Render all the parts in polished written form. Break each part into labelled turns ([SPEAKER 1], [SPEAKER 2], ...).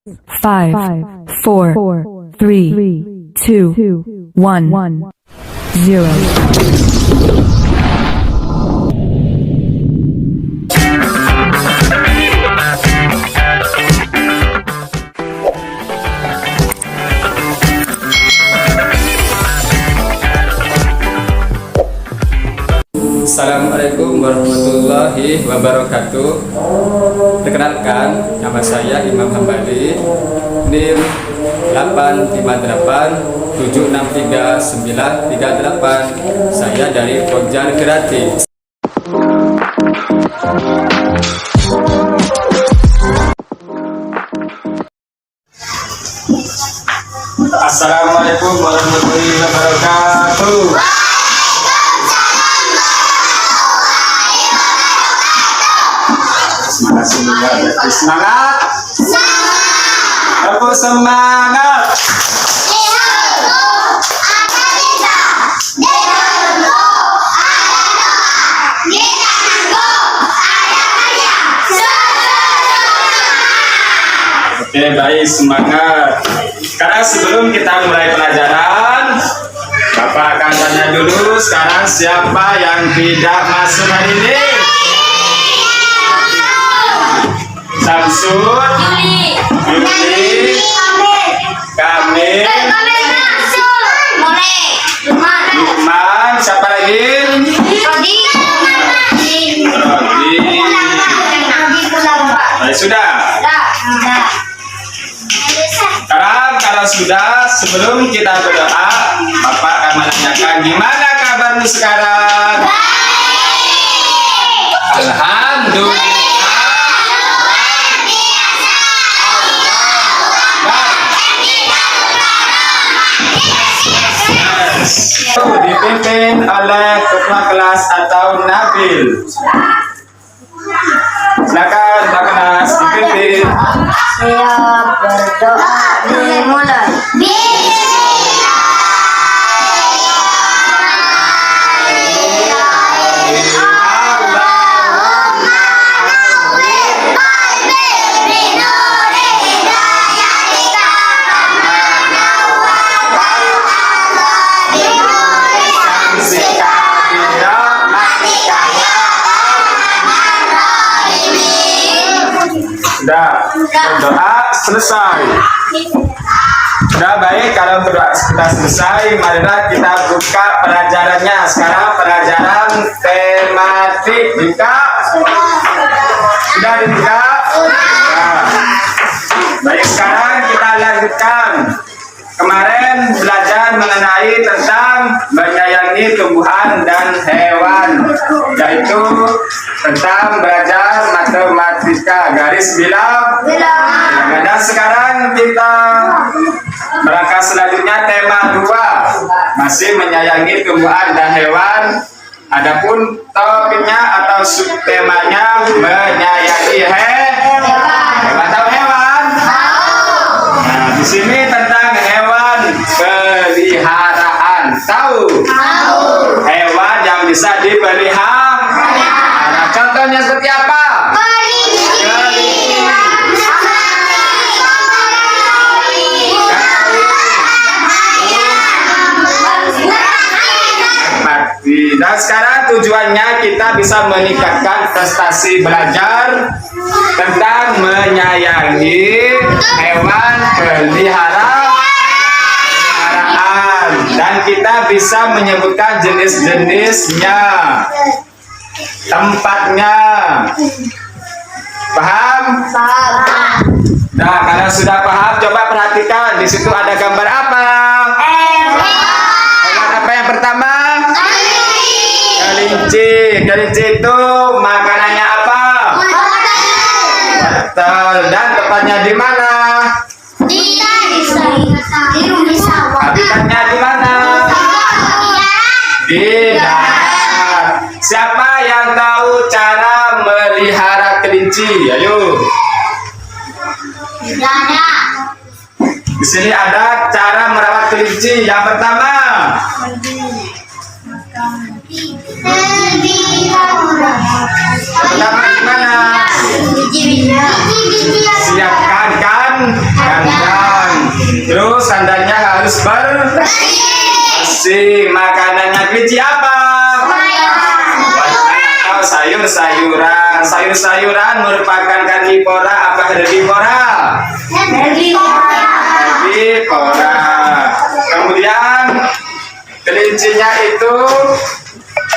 [SPEAKER 1] 5, 4, 3, 2, 1, 0.
[SPEAKER 2] Assalamualaikum warahmatullahi wabarakatuh. Perkenalkan, nama saya Imam Hambali, NIM 858763938. Saya dari Pokja Gratis. Assalamualaikum warahmatullahi wabarakatuh. Semangat, aku semangat. Oke, baik, semangat. Sekarang sebelum kita mulai pelajaran, Bapak akan tanya dulu sekarang siapa yang tidak masuk hari ini? Samsud, Yuli, Kamil, Lukman, siapa lagi? Rodi. Sudah. Sekarang kalau sudah, sebelum kita berdoa, Bapak akan menanyakan gimana kabarmu sekarang? Alhamdulillah. Dipimpin oleh ketua kelas atau Nabil. Silakan ketua kelas dipimpin.
[SPEAKER 3] Saya berdoa dimulai.
[SPEAKER 2] Sudah, berdoa selesai. Sudah, baik, kalau berdoa sudah selesai, marilah kita buka pelajarannya. Sekarang pelajaran tematik. Buka. Sudah dibuka? Nah. Baik, sekarang kita lanjutkan. Kemarin belajar mengenai tentang menyayangi tumbuhan dan hewan, yaitu tentang belajar matematika garis bilang. Dan sekarang kita berangkat selanjutnya tema 2, masih menyayangi tumbuhan dan hewan. Adapun topiknya atau subtemanya menyayangi hewan atau hewan. Nah, di sini tentang hewan peliharaan. Tahu? Hewan yang bisa dipelihara. Nah, contohnya seperti apa? Dan sekarang tujuannya kita bisa meningkatkan prestasi belajar tentang menyayangi hewan peliharaan, dan kita bisa menyebutkan jenis-jenisnya, tempatnya. Paham? Nah, kalau sudah paham, coba perhatikan di situ ada gambar apa? Hewan apa yang pertama? Kelinci. Kelinci itu makanannya apa? Betul. Dan tempatnya di mana? Habitatnya di mana? Di darat. Siapa yang tahu cara melihara kelinci? Ayo. Di sini ada cara merawat kelinci. Yang pertama, pertama gimana? Siapkan kan kelinci. Makanannya kelinci apa? Atau sayur-sayuran. Sayur-sayuran merupakan karnivora apa herbivora? Herbivora. Kemudian kelincinya itu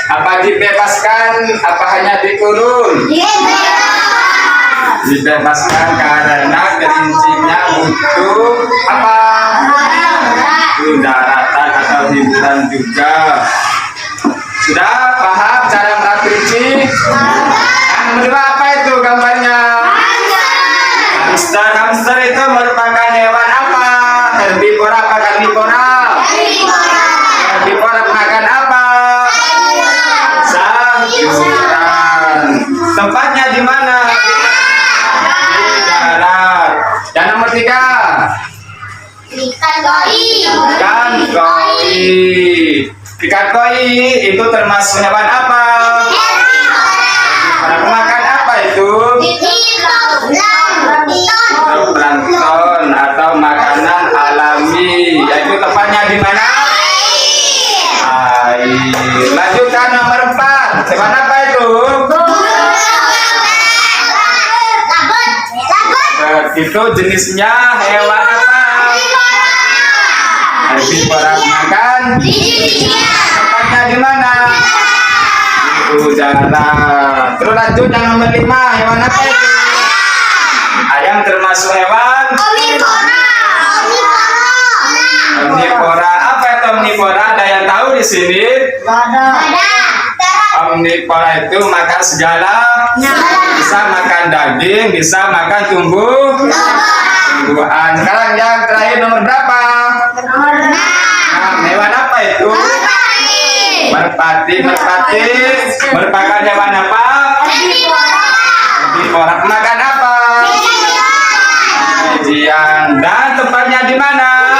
[SPEAKER 2] apa dibebaskan? Apa hanya dikurung? Dibebaskan karena kelincinya butuh apa? Daratan atau hiburan juga. Sudah paham cara merawat kelinci? Yang kedua apa itu gambarnya? Hamster. Hamster itu merupakan hewan apa? Herbivora apa karnivora? Herbivora makan apa? Sayuran. Tempatnya di mana? Di darat. Yang nomor 3. Ikan koi. Ikan koi itu termasuk hewan apa? Makan apa itu? Plankton atau makanan alami. Yaitu tempatnya di mana? Air. Lanjutkan nomor 4. Hewan apa itu? Itu jenisnya hewan apa? Herbivora makan. Tempatnya di mana? Di udara. Terus lanjut yang nomor 5. Hewan apa itu? Ayam termasuk hewan? Omnivora. Apa itu omnivora? Ada yang tahu di sini? Omnivora itu makan segala. Bisa makan daging, bisa makan tumbuhan. Sekarang yang terakhir nomor berapa? Hewan apa itu? Merpati. Merpati merupakan hewan apa? Herbivora. Makan apa? Kemudian dan tempatnya di mana?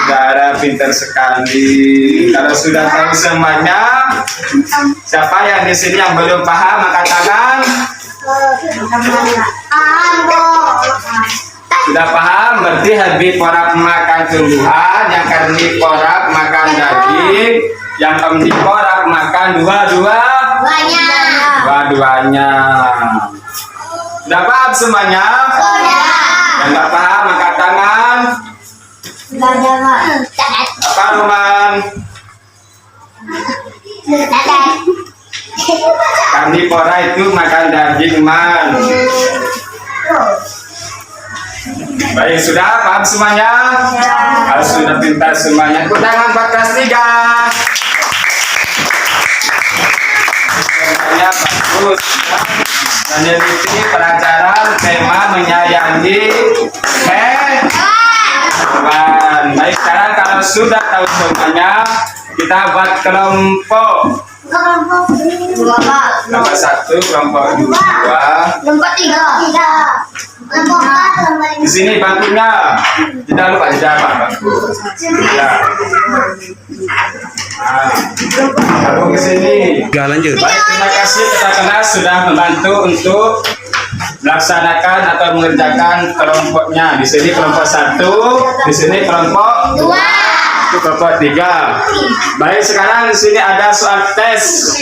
[SPEAKER 2] Udara. Pintar sekali. Kalau sudah tahu semuanya, siapa yang di sini yang belum paham angkat tangan? Sudah paham? Berarti herbivora makan tumbuhan, yang karnivora makan daging, yang omnivora makan dua-duanya. Sudah paham semuanya? Yang nggak paham angkat tangan. Apa Roman? Karnivora itu makan daging man. Baik, sudah paham semuanya? Kalau sudah pintar semuanya, tepuk tangan buat kelas 3. Semuanya bagus. Dan ini pelajaran tema menyayangi hewan. Baik, sekarang kalau sudah tahu semuanya, kita buat kelompok. Kelompok 1, kelompok 2,
[SPEAKER 3] kelompok 3.
[SPEAKER 2] di sini bangkunya. Tidak lupa bangku. Ya. Nah, ke sini.
[SPEAKER 4] Lanjut.
[SPEAKER 2] Baik, terima kasih kepada kelas sudah membantu untuk melaksanakan atau mengerjakan kelompoknya. Di sini kelompok 1, di sini kelompok 2, itu kelompok 3. Baik, sekarang di sini ada soal tes.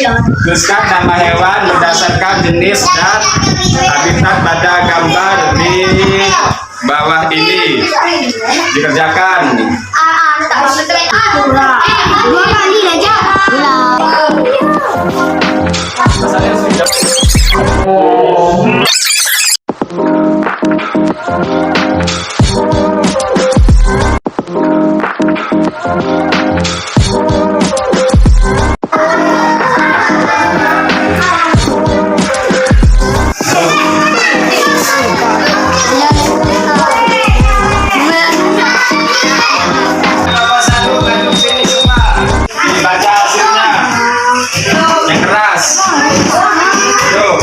[SPEAKER 2] Tuliskan nama hewan berdasarkan jenis dan habitat pada gambar di bawah ini. Dikerjakan. Nomor 1, bantu sini semua. Dibaca hasilnya. Yang keras. Tuh.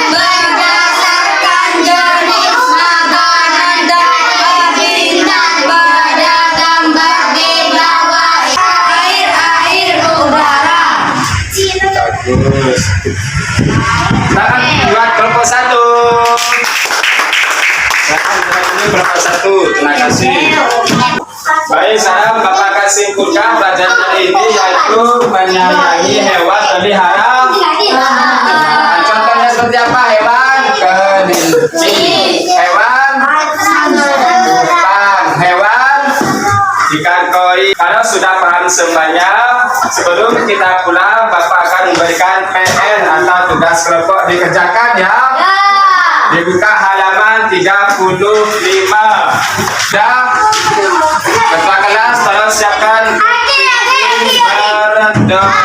[SPEAKER 3] Berdasarkan jenis makanan dan bintang pada gambar di bawah air udara.
[SPEAKER 2] Bagus. Silakan buat kelompok 1. Silakan kelompok 1. Terima kasih. Baik, sekarang Bapak akan simpulkan pelajaran hari ini yaitu menyayangi hewan peliharaan. Contohnya seperti apa? Hewan kelinci, hewan kentang, hewan ikan koi. Kalau sudah paham semuanya, sebelum kita pulang, Bapak akan memberikan PR atau tugas kelompok dikerjakan ya. Dibuka halaman 35. Dan ketua kelas tolong siapkan berdoa.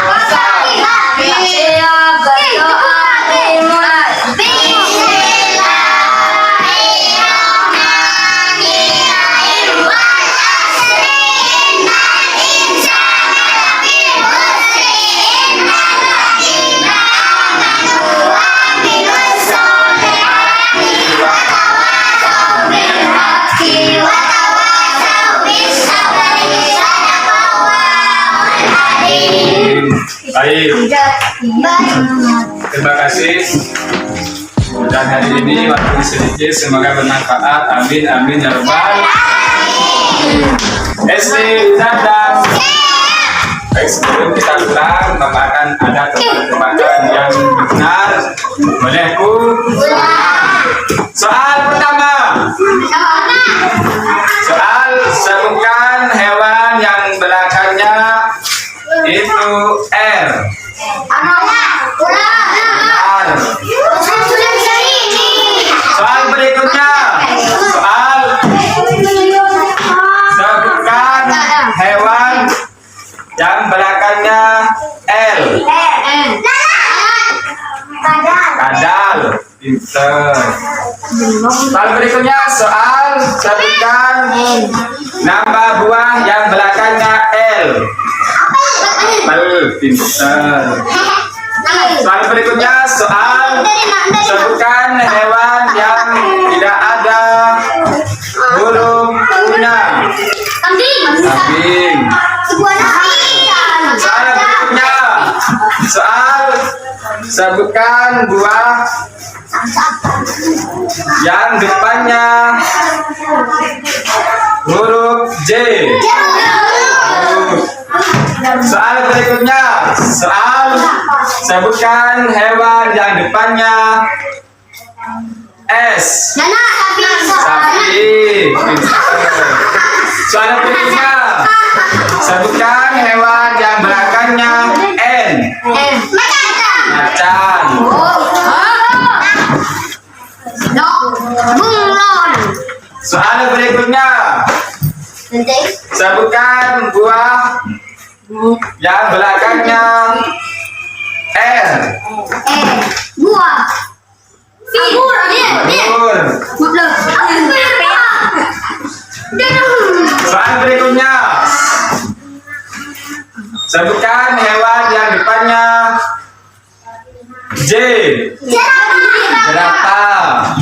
[SPEAKER 2] Baik, terima kasih. Dan hari ini waktu sedikit, semoga bermanfaat. Amin, amin ya rabbal. SD dadah. Baik, sebelum kita pulang, Bapak akan ada tempat-tempatan yang benar. Boleh Bu? Soal pertama. Soal sebutkan hewan yang belakangnya itu R. Soal berikutnya, soal sebutkan hewan yang belakangnya L. Kadal. Pinter. Soal berikutnya, soal sebutkan nama buah yang belakangnya L. Pinter. Soal berikutnya, soal sebutkan hewan yang tidak ada burung punya. Kambing. Soal berikutnya, soal sebutkan buah yang depannya huruf J. Soal berikutnya, soal sebutkan hewan yang depannya S. Sapi. Soal berikutnya, sebutkan hewan yang belakangnya N. Macan. Soal berikutnya, sebutkan buah yang belakangnya R.
[SPEAKER 3] Buah.
[SPEAKER 2] Anggur. Soal berikutnya, sebutkan hewan yang depannya J. Jerapah.